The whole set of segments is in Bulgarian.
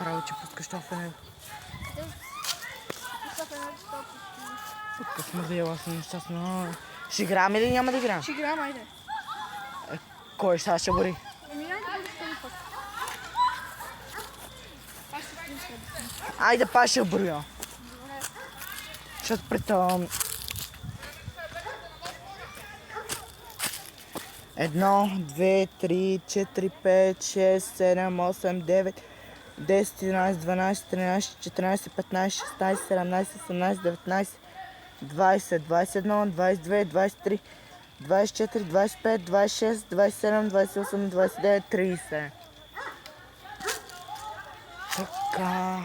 Браво, че пускаш това фенер. Тук сме заела, аз съм нещастна. Ще играем или няма да играем? Ще играем, айде. Кой сега ще бори? Айде да бъдеш първи път. Айде па ще броя. Защото пред... 1, 2, 3, 4, 5, 6, 7, 8, 9, 10, 11, 12, 13, 14, 15, 16, 17, 18, 19, 20, 21, 22, 23, 24, 25, 26, 27, 28, 29, 30. Така.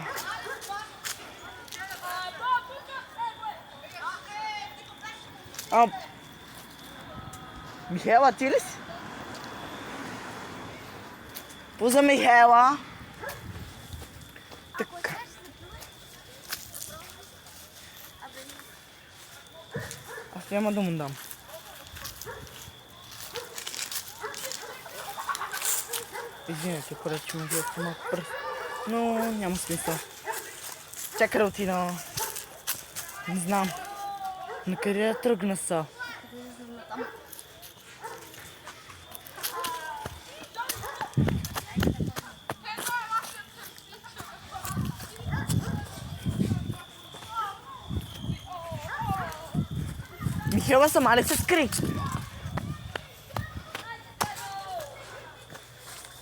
Михайла, ти ли си? Пуза Михайла. Така. Аз няма да му дам. Извинете, хора, че му вие малко пръст. Но няма смисъл. Чакай да отида. Не знам. На къде да тръгна са? Михайла сама ли се скри?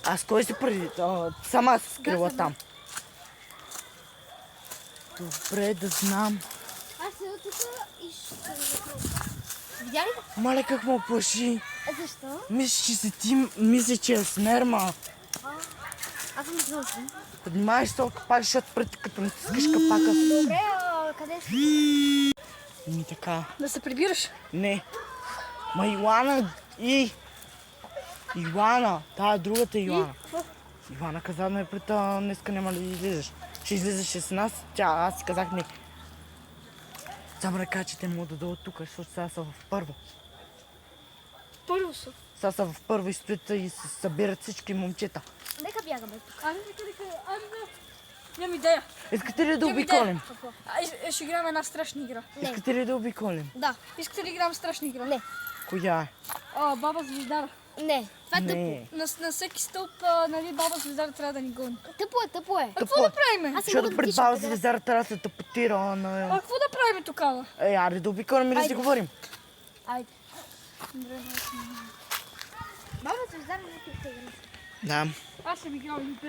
Аз кой си преди? Сама се скрила там. Добре, да знам. Аз седя тук и ще видя ли? Мале, как ме плаши. Защо? Мисля, че си ти, мисля, че е смерма. Аз съм излъжен. Поднимаваш се от капак, защото преди като не стискаш капака. Добре, къде си? Ми така. Да се прибираш. Не. Ма Илана и... Илана. Тая другата Илана. Илана каза ме пред днеска няма да излизаш. Ще излизаш с нас. Аз си казах не. Само да кажа, че те му дадат тук, защото сега са в първо. Първо са. Сега са в първо и стоят и се събират всички момчета. Нека бягаме тук. Айде. Нямам идея. Искате ли да Нямам идея. обиколим? Ще играем една страшна игра. Не. Искате ли да обиколим? Да. Искате ли играем страшна игра? Не. Коя е? Баба звездара. Не. Това е тъпо. Не. На всеки стълб, нали, баба звездара трябва да ни гони. Тъпо е. А какво да правим? Аз сега Защото да пред вдишам, баба къде звездара трябва да се тъпотира А на... какво да правим тогава? Айде да обиколим и да си Айде. говорим. Айде. Баба звезда не ти се игра. Да. Аз съм играл и беше.